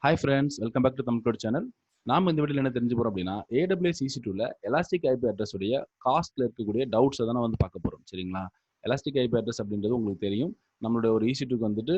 Hi friends, welcome back to Tamil channel. நாம இந்த வீடியோல என்ன தெரிஞ்சு போறோம் அப்படின்னா AWS EC2ல எலாஸ்டிக் ஐபி அட்ரஸ் உடைய காஸ்ட்ல இருக்கக்கூடிய டவுட்ஸ் தான் வந்து பார்க்க போறோம். சரிங்களா? எலாஸ்டிக் ஐபி அட்ரஸ் அப்படின்றது உங்களுக்கு தெரியும். நம்மளுடைய ஒரு EC2க்கு வந்துட்டு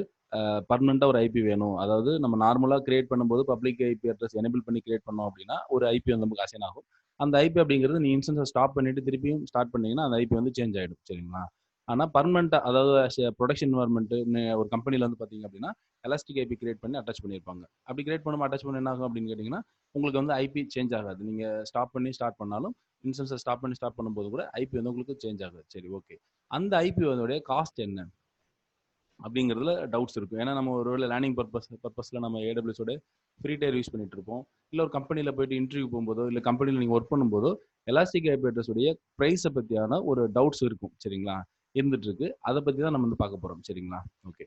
பர்மனெண்டா ஒரு ஐபி வேணும். அதாவது நம்ம நார்மலா கிரியேட் பண்ணும்போது பப்ளிக் ஐபி அட்ரஸ் எனேபிள் பண்ணி கிரியேட் பண்ணோம் அப்படின்னா ஒரு ஐபி வந்து நமக்கு அசைன் ஆகும். அந்த ஐபி அப்படிங்கிறது நீ இன்ஸ்டன்ஸை ஸ்டாப் பண்ணிட்டு திருப்பியும் ஸ்டார்ட் பண்ணீங்கன்னா அந்த ஐபி வந்து சேஞ்ச் ஆயிடும். சரிங்களா? ஆனா பர்மனெண்டா அதாவது ப்ரொடக்ஷன் என்வரன்மெண்ட் ஒரு கம்பெனில வந்து பாத்தீங்க அப்படின்னா எலாஸ்டிக் ஐபி கிரியேட் பண்ணி அட்டாச் பண்ணியிருப்பாங்க. அப்படி கிரியேட் பண்ணும்போது அட்டாச் பண்ண என்ன ஆகும் அப்படின்னு கேட்டிங்கன்னா உங்களுக்கு வந்து ஐபி சேஞ்ச் ஆகாது. நீங்க ஸ்டாப் பண்ணி ஸ்டார்ட் பண்ணாலும் இன்ஸ்டன்ஸை ஸ்டாப் பண்ணி ஸ்டார்ட் பண்ணும்போது கூட ஐபி வந்து உங்களுக்கு சேஞ்ச் ஆகாது. சரி, ஓகே. அந்த ஐபி வந்து காஸ்ட் என்ன அப்படிங்கிறதுல டவுட்ஸ் இருக்கும். ஏன்னா நம்ம ஒரு லேர்னிங் பர்பஸ்ல நம்ம ஏடபிள்யூஸோட ஃப்ரீ டயர் யூஸ் பண்ணிட்டு இருப்போம். இல்லை ஒரு கம்பெனியில் போயிட்டு இன்டர்வியூ போகும்போதோ இல்லை கம்பெனியில் நீங்கள் ஒர்க் பண்ணும்போதோ எலாஸ்டிக் ஐபி அட்ரஸ் உடைய ப்ரைஸை பற்றியான ஒரு டவுட்ஸ் இருக்கும். சரிங்களா? இருந்துட்டு இருக்கு. அதை பற்றி தான் நம்ம வந்து பார்க்க போகிறோம். சரிங்களா? ஓகே.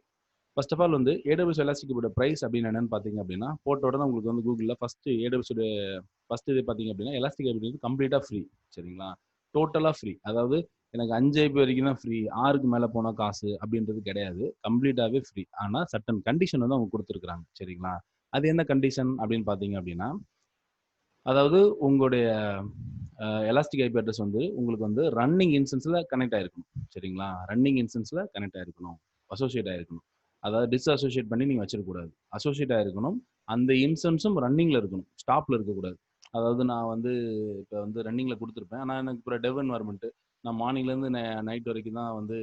ஃபர்ஸ்ட் ஆஃப் ஆல் வந்து ஏடபிள்யூஎஸ் எலாஸ்டிக்கோட ப்ரைஸ் அப்படின்னு என்னன்னு பார்த்தீங்க அப்படின்னா போட்ட உடனே உங்களுக்கு வந்து கூகுளில் ஃபர்ஸ்ட் ஏடபிள்யூஸோட ஃபர்ஸ்ட் இது பார்த்தீங்க அப்படின்னா எலாஸ்டிக் அப்படின்றது கம்ப்ளீட்டாக ஃப்ரீ. சரிங்களா? டோட்டலாக ஃப்ரீ. அதாவது எனக்கு 5 ஐபி வரைக்கும் தான் ஃப்ரீ, 6க்கு மேலே போனால் காசு அப்படின்றது கிடையாது. கம்ப்ளீட்டாகவே ஃப்ரீ. ஆனால் சர்டன் கண்டிஷன் வந்து அவங்க கொடுத்துருக்குறாங்க. சரிங்களா? அது என்ன கண்டிஷன் அப்படின்னு பார்த்தீங்க அப்படின்னா அதாவது உங்களுடைய எலாஸ்டிக் ஐபி அட்ரஸ் வந்து உங்களுக்கு வந்து ரன்னிங் இன்ஸ்டன்ஸில் கனெக்ட் ஆயிருக்கணும். சரிங்களா? ரன்னிங் இன்ஸ்டன்ஸில் கனெக்ட் ஆயிருக்கணும், அசோசியேட் ஆயிருக்கணும். அதாவது டிஸ்அசோசியேட் பண்ணி நீங்கள் வச்சிருக்கக்கூடாது. அசோசியேட் ஆயிருக்கணும். அந்த இன்ஸ்டன்ஸும் ரன்னிங்கில் இருக்கணும், ஸ்டாப்பில் இருக்கக்கூடாது. அதாவது நான் வந்து இப்போ வந்து ரன்னிங்கில் கொடுத்துருப்பேன். ஆனால் எனக்கு இப்போ டெவ் என்வாரன்மெண்ட் நான் மார்னிங்லேருந்து நைட் வரைக்கும் தான் வந்து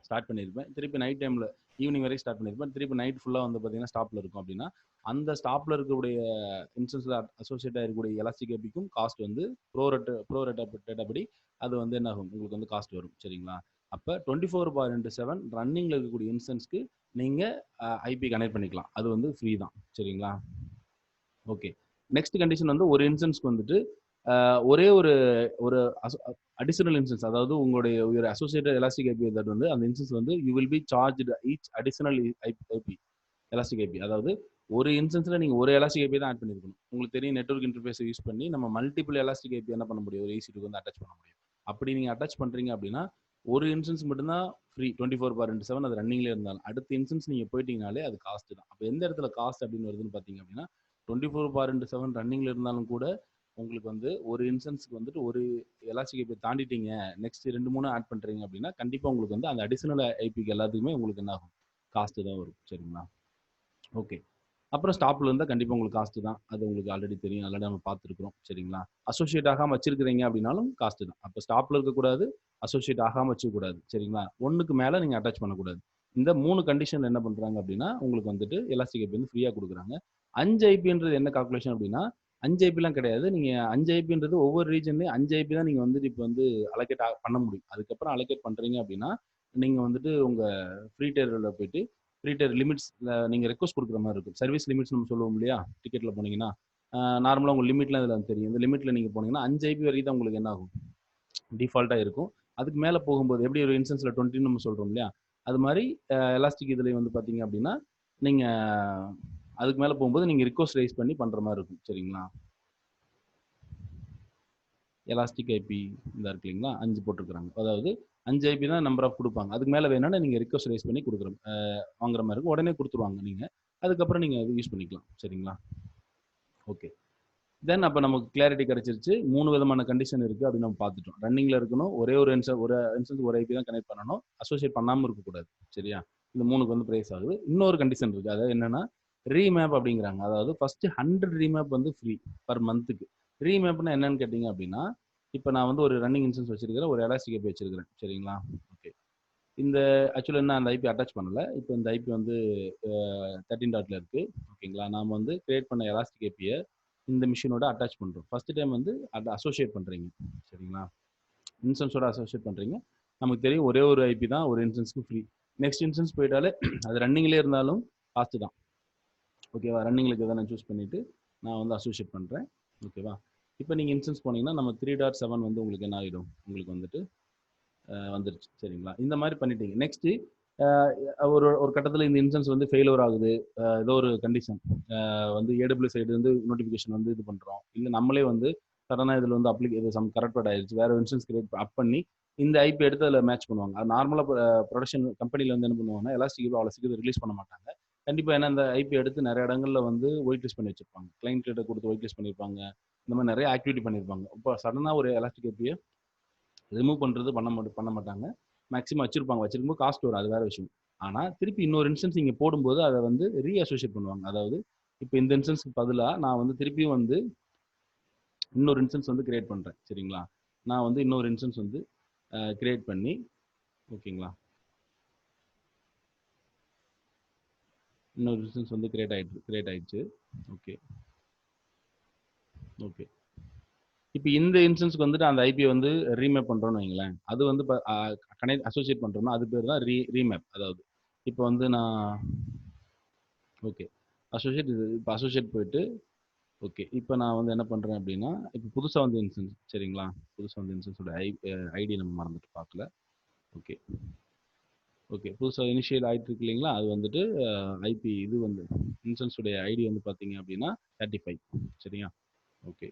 ஸ்டார்ட் பண்ணியிருப்பேன். திருப்பி நைட் டைமில் ஈவினிங் வரைக்கும் ஸ்டார்ட் பண்ணியிருப்பேன். திருப்பி நைட் ஃபுல்லாக வந்து பார்த்தீங்கன்னா ஸ்டாப்பில் இருக்கும். அப்படின்னா அந்த ஸ்டாப்பில் இருக்கக்கூடிய இன்ஸ்டன்ஸில் அசோசியேட் ஆகிருக்கக்கூடிய எலாஸ்டிக் ஐபிக்கும் காஸ்ட் வந்து ப்ரோரேட்டா படி அது வந்து என்ன ஆகும், உங்களுக்கு வந்து காஸ்ட் வரும். சரிங்களா? அப்போ 24/7 ரன்னிங்கில் இருக்கக்கூடிய இன்ஸ்டன்ஸ்க்கு நீங்கள் ஐபி கனெக்ட் பண்ணிக்கலாம். அது வந்து ஃப்ரீ தான். சரிங்களா? ஓகே. நெக்ஸ்ட் கண்டிஷன் வந்து ஒரு இன்ஸ்டன்ஸ்க்கு வந்துட்டு ஒரே ஒரு ஒரு அடிஷனல் இன்ஸ்டன்ஸ், அதாவது உங்களுடைய ஒரு அசோசியேட்டட் எலாஸ்டிக் ஐபி தட் வந்து அந்த இன்ஸ்டன்ஸ் வந்து you will be charged each additional IP elastic IP. அதாவது ஒரு இன்ஸ்டன்ஸ்ல நீங்க ஒரு எலாஸ்டிக் ஐபி தான் ஆட் பண்ணிருக்கணும். உங்களுக்கு தெரியும், நெட்வொர்க் இன்டர்ஃபேஸ் யூஸ் பண்ணி நம்ம மல்டிபிள் எலாஸ்டிக் ஐபி என்ன பண்ண முடியும், ஒரு EC2 வந்து அட்டாச் பண்ண முடியும். அப்படி நீங்க அட்டாச் பண்றீங்க அப்படின்னா ஒரு இன்ஸ்டன்ஸ் மட்டும்தான் ஃப்ரீ 24/7 அது ரன்னிங்லேயே இருந்தாலும். அடுத்த இன்ஸ்டன்ஸ் நீங்க போயிட்டீங்கனாலே அது காஸ்ட் தான். அப்போ எந்த இடத்துல காஸ்ட் அப்படின்னு வருதுன்னு பார்த்தீங்க அப்படின்னா 24/7 ரன்னிங்ல இருந்தாலும் கூட உங்களுக்கு வந்து ஒரு இன்ஸ்டன்ஸ்க்கு வந்துட்டு ஒரு எலாஸ்டிக் ஐபி தாண்டிட்டீங்க, நெக்ஸ்ட் 2-3 ஆட் பண்றீங்க அப்படின்னா கண்டிப்பா உங்களுக்கு வந்து அந்த அடிஷனல் ஐபிக்கு எல்லாத்துக்குமே உங்களுக்கு என்ன ஆகும், காஸ்ட் தான் வரும். சரிங்களா? ஓகே. அப்புறம் ஸ்டாப்ல இருந்தால் கண்டிப்பாக உங்களுக்கு காஸ்ட் தான். அது உங்களுக்கு ஆல்ரெடி தெரியும், ஆல்ரெடி நம்ம பார்த்துருக்குறோம். சரிங்களா? அசோசியேட் ஆகாமல் வச்சிருக்கிறீங்க அப்படின்னாலும் காஸ்ட் தான். அப்போ ஸ்டாப்ல இருக்கக்கூடாது, அசோசியேட் ஆகாமல் வச்சுக்கூடாது. சரிங்களா? ஒன்றுக்கு மேலே நீங்கள் அட்டாச் பண்ணக்கூடாது. இந்த 3 கண்டிஷன் என்ன பண்ணுறாங்க அப்படின்னா உங்களுக்கு வந்துட்டு எலாஸ்டிக் ஐபி வந்து ஃப்ரீயாக கொடுக்குறாங்க. 5 ஐபின்றது என்ன கால்குலேஷன் அப்படின்னா 5 ஐபிலாம் கிடையாது. நீங்கள் 5 ஐபின்றது ஒவ்வொரு ரீஜன்லேயும் 5 ஐபி தான் நீங்கள் வந்துட்டு இப்போ வந்து அலோகேட் பண்ண முடியும். அதுக்கப்புறம் அலோகேட் பண்ணுறீங்க அப்படின்னா நீங்கள் வந்துட்டு உங்கள் ஃப்ரீ டயரில் போயிட்டு ஃப்ரீ டயர் லிமிட்ஸ் நீங்கள் ரெக்வஸ்ட் கொடுக்குற மாதிரி இருக்கும். சர்வீஸ் லிமிட்ஸ் நம்ம சொல்லுவோம் இல்லையா, டிக்கெட்டில் போனீங்கன்னா நார்மலாக உங்கள் லிமிட்லாம் இதில் தெரியும். இந்த லிமிட்டில் நீங்கள் போனீங்கன்னா 5 ஐபி வரைக்கும் தான் உங்களுக்கு என்ன ஆகும், டிஃபால்ட்டாக இருக்கும். அதுக்கு மேலே போகும்போது எப்படி ஒரு இன்ஸ்டன்ஸில் 20 நம்ம சொல்கிறோம் இல்லையா, அது மாதிரி எலாஸ்டிக் இதில் வந்து பார்த்தீங்க அப்படின்னா நீங்கள் அதுக்கு மேலே போகும்போது நீங்கள் ரிக்வஸ்ட் ரைஸ் பண்ணி பண்ணுற மாதிரி இருக்கும். சரிங்களா? எலாஸ்டிக் ஐபி இந்த இருக்கு இல்லைங்களா, 5 போட்டிருக்கிறாங்க. அதாவது 5 ஐபி தான் நம்பர் ஆஃப் கொடுப்பாங்க. அதுக்கு மேலே வேணும்னா நீங்கள் ரிக்வஸ்ட் ரைஸ் பண்ணி கொடுக்குற வாங்குற மாதிரி இருக்கும். உடனே கொடுத்துருவாங்க நீங்கள். அதுக்கப்புறம் நீங்கள் அது யூஸ் பண்ணிக்கலாம். சரிங்களா? ஓகே. தென் அப்போ நமக்கு கிளாரிட்டி கிடைச்சிருச்சு. 3 விதமான கண்டிஷன் இருக்குது அப்படின்னு நம்ம பார்த்துட்டோம். ரன்னிங்கில் இருக்கணும், ஒரே ஒரு இன்ஸ்டன்ஸ் ஒரு ஐபி தான் கனெக்ட் பண்ணணும், அசோசியேட் பண்ணாமல் இருக்கக்கூடாது. சரியா? இந்த 3க்கு வந்து ப்ரைஸ் ஆகுது. இன்னொரு கண்டிஷன் இருக்குது. அதாவது என்னன்னா ரீமேப் அப்படிங்கிறாங்க. அதாவது ஃபர்ஸ்ட் 100 ரீமேப் வந்து ஃப்ரீ பர் மந்த்துக்கு. ரீமேப்னா என்னன்னு கேட்டிங்க அப்படின்னா இப்போ நான் வந்து ஒரு ரன்னிங் இன்ஸ்டன்ஸ் வச்சிருக்கிறேன், ஒரு எலாஸ்டிக் ஐபி வச்சிருக்கிறேன். சரிங்களா? ஓகே. இந்த ஆக்சுவலாக என்ன அந்த ஐபி அட்டாச் பண்ணல. இப்போ இந்த ஐபி வந்து 13 இருக்கு. ஓகேங்களா? நாம வந்து கிரியேட் பண்ண எலாஸ்டிக் ஐபியை இந்த மிஷினோட அட்டாச் பண்ணுறோம். ஃபர்ஸ்ட் டைம் வந்து அதை அசோசியேட் பண்ணுறீங்க. சரிங்களா? இன்ஸ்டன்ஸோட அசோசியேட் பண்ணுறீங்க. நமக்கு தெரியும் ஒரே ஒரு ஐபி தான் ஒரு இன்ஸ்டன்ஸ்க்கு ஃப்ரீ. நெக்ஸ்ட் இன்ஸ்டன்ஸ் போயிட்டாலே அது ரன்னிங்லேயே இருந்தாலும் காஸ்ட் தான். ஓகேவா? ரன்னிங்கில் தான் நான் சூஸ் பண்ணிவிட்டு நான் வந்து அசோசியேட் பண்ணுறேன். ஓகேவா? இப்போ நீங்கள் இன்ஸ்டன்ஸ் போனீங்கன்னா நம்ம 3.7 வந்து உங்களுக்கு என்ன ஆகிடும், உங்களுக்கு வந்துட்டு வந்துருச்சு. சரிங்களா? இந்த மாதிரி பண்ணிட்டீங்க. நெக்ஸ்ட் ஒரு ஒரு கட்டத்தில் இந்த இன்ஸ்டன்ஸ் வந்து ஃபெயிலியர் ஆகுது, ஏதோ ஒரு கண்டிஷன் வந்து AWS சைடு வந்து நோட்டிஃபிகேஷன் வந்து இது பண்ணுறோம், இல்லை நம்மளே வந்து சடனாக இதில் வந்து இது சம் கரெக்டட் ஆயிடுச்சு, வேற இன்ஸ்டன்ஸ் கிரியேட் அப் பண்ணி இந்த ஐபி எடுத்து அதில் மேட்ச் பண்ணுவாங்க. அது நார்மலாக ப்ரொடக்ஷன் கம்பெனியில் வந்து என்ன பண்ணுவாங்கன்னா எலாஸ்டிக் அவ்வளோ சீக்கிரம் ரிலீஸ் பண்ண மாட்டாங்க. கண்டிப்பா ஏன்னா இந்த ஐபி எடுத்து நிறைய இடங்கள்ல வந்து ஒயிட் லிஸ்ட் பண்ணி வச்சிருப்பாங்க. கிளைண்ட் கிட்ட கொடுத்து ஒயிட் லிஸ்ட் பண்ணியிருப்பாங்க. இந்த மாதிரி நிறைய ஆக்டிவிட்டி பண்ணியிருப்பாங்க. இப்போ சடனா ஒரு எலாஸ்டிக் ஐபியை ரிமூவ் பண்றது பண்ண மாட்டாங்க. மேக்ஸிமம் வச்சிருப்பாங்க. வச்சிருக்கும்போது காஸ்ட் வரும். அது வேற விஷயம். ஆனா திருப்பி இன்னொரு இன்ஸ்டன்ஸ் நீங்க போடும்போது அதை வந்து ரீஅசோசியேட் பண்ணுவாங்க. அதாவது இப்போ இந்த இன்ஸ்டன்ஸ்க்கு பதிலா நான் வந்து திருப்பியும் வந்து இன்னொரு இன்ஸ்டன்ஸ் வந்து கிரியேட் பண்றேன். சரிங்களா? நான் வந்து இன்னொரு இன்ஸ்டன்ஸ் வந்து கிரியேட் பண்ணி ஓகேங்களா? இன்னொரு இன்ஸ்டன்ஸ் வந்து கிரியேட் ஆயிடுச்சு. Okay okay. இப்போ இந்த இன்ஸ்டன்ஸ்க்கு வந்துட்டு அந்த ஐபி வந்து ரீமேப் பண்றோம்னு வைங்களேன். அது வந்து கனெக்ட் அசோசியேட் பண்றோம்னா அது பேர் தான் ரீமேப். அதாவது இப்போ வந்து நான் ஓகே அசோசியேட் இது இப்போ அசோசியேட் போயிட்டு ஓகே இப்போ நான் வந்து என்ன பண்றேன் அப்படின்னா இப்போ புதுசாக வந்து இன்ஸ்டன்ஸ் சரிங்களா? புதுசாக வந்து இன்ஸ்டன்ஸோட ஐடி நம்ம மறந்துட்டு பார்க்கல. ஓகே ஓகே புதுசாக இனிஷியல் ஆயிட்டு இருக்கு இல்லைங்களா? அது வந்துட்டு ஐபி இது வந்து இன்ஸ்டன்ஸோடைய ஐடி வந்து பார்த்தீங்க அப்படின்னா 35 சரியா? ஓகே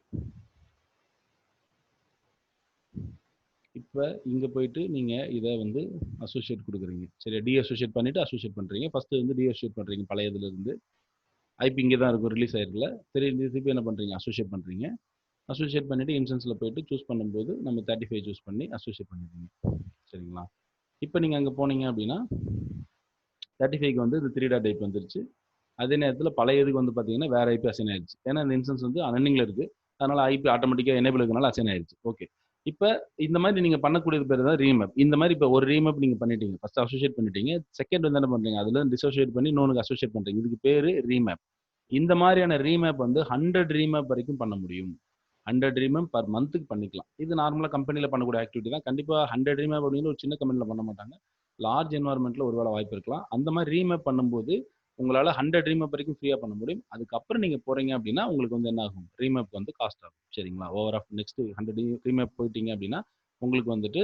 இப்போ இங்கே போயிட்டு நீங்கள் இதை வந்து அசோசியேட் கொடுக்குறீங்க. சரி அசோசியேட் பண்ணிவிட்டு அசோசியேட் பண்ணுறீங்க. ஃபஸ்ட்டு வந்து அசோசியேட் பண்ணுறீங்க பழையதுலேருந்து. ஐபி இங்கே தான் இருக்கும் ரிலீஸ் ஆயிருக்குல்ல. சரி திருப்பி என்ன பண்ணுறீங்க அசோசியேட் பண்ணுறீங்க. அசோசியேட் பண்ணிவிட்டு இன்சூரன்ஸில் போயிட்டு சூஸ் பண்ணும்போது நம்ம 35 சூஸ் பண்ணி அசோசியேட் பண்ணிடுறீங்க. சரிங்களா? இப்போ நீங்கள் அங்கே போனீங்க அப்படின்னா 35க்கு வந்து இது 3 டாட் டைப் வந்துருச்சு. அதே நேரத்தில் பழைய இதுக்கு வந்து பார்த்தீங்கன்னா வேற ஐபி அசைன் ஆயிடுச்சு. ஏன்னா இந்த இன்ஸ்டன்ஸ் வந்து ரன்னிங்ல இருக்கு. அதனால ஐபி ஆட்டோமேட்டிக்காக எனேபிள் இருக்கனால அசைன் ஆயிடுச்சு. ஓகே. இப்போ இந்த மாதிரி நீங்க பண்ணக்கூடியது பேர் தான் ரீமேப். இந்த மாதிரி இப்போ ஒரு ரீமேப் நீங்க பண்ணிட்டீங்க. ஃபர்ஸ்ட் அசோசியேட் பண்ணிட்டீங்க. செகண்ட் வந்து என்ன பண்றீங்க? அதுல டிசோசியேட் பண்ணி இன்னொன்னு அசோசியேட் பண்றீங்க. இதுக்கு பேரு ரீமேப். இந்த மாதிரியான ரீமேப் வந்து 100 ரீமேப் வரைக்கும் பண்ண முடியும். 100 ரீமேப் பர் மந்த்துக்கு பண்ணிக்கலாம். இது நார்மலா கம்பெனில பண்ணக்கூடிய ஆக்டிவிட்டி தான். கண்டிப்பா 100 ரீமேப் அப்படின்னு ஒரு சின்ன கம்பெனில பண்ண மாட்டாங்க. லார்ஜ் என்வாயர்மெண்ட்ல ஒருவேளை வாய்ப்பு இருக்கலாம். அந்த மாதிரி ரீமேப் பண்ணும்போது உங்களால 100 ரீமேப் வரைக்கும் ஃப்ரீயா பண்ண முடியும். அதுக்கப்புறம் நீங்க போறீங்க அப்படின்னா உங்களுக்கு வந்து என்ன ஆகும்? ரீமேப் வந்து காஸ்ட் ஆகும். சரிங்களா? ஓவர் ஆஃப் நெக்ஸ்ட் 100 ரீமேப் போயிட்டீங்க அப்படின்னா உங்களுக்கு வந்துட்டு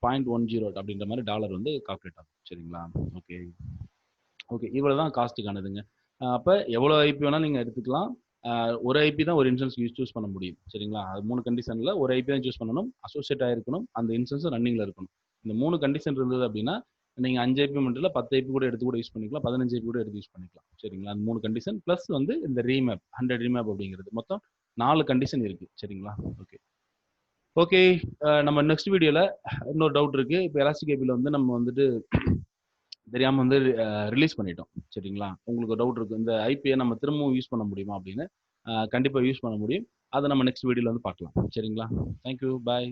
0.10 அப்படின்ற மாதிரி டாலர் வந்து கால்குலேட் ஆகும். சரிங்களா? ஓகே ஓகே இவ்வளவுதான் காஸ்ட்டுக்கானதுங்க. அப்ப எவ்வளவு ஐபி வேணா நீங்க எடுத்துக்கலாம். ஒரு ஐபி தான் ஒரு இன்சூரன்ஸ் சூஸ் பண்ண முடியும். சரிங்களா? அது 3 கண்டிஷன்ல ஒரு ஐபி தான் சூஸ் பண்ணணும். அசோசியேட் ஆயிருக்கணும். அந்த இன்சூரன்ஸ் ரன்னிங்ல இருக்கணும். இந்த 3 கண்டிஷன் இருந்தது அப்படின்னா நீங்க 5 ஐபி மட்டும் இல்ல 10 ஐபி கூட எடுத்து கூட யூஸ் பண்ணிக்கலாம். 15 ஐபி கூட எடுத்து யூஸ் பண்ணிக்கலாம். சரிங்களா? அந்த 3 கண்டிஷன் பிளஸ் வந்து இந்த ரீமேப் 100 ரீமேப் அப்படிங்கிறது மொத்தம் 4 கண்டிஷன் இருக்கு. சரிங்களா? ஓகே ஓகே நம்ம நெக்ஸ்ட் வீடியோல இன்னொரு டவுட் இருக்கு. இப்போ எலாஸ்டிக் ஐபில வந்து நம்ம வந்துட்டு தெரியாம வந்து ரிலீஸ் பண்ணிட்டோம். சரிங்களா? உங்களுக்கு ஒரு டவுட் இருக்கு. இந்த ஐபியை நம்ம திரும்பவும் யூஸ் பண்ண முடியுமா அப்படின்னு. கண்டிப்பா யூஸ் பண்ண முடியும். அதை நம்ம நெக்ஸ்ட் வீடியோல வந்து பார்க்கலாம். சரிங்களா? Thank you. பாய்.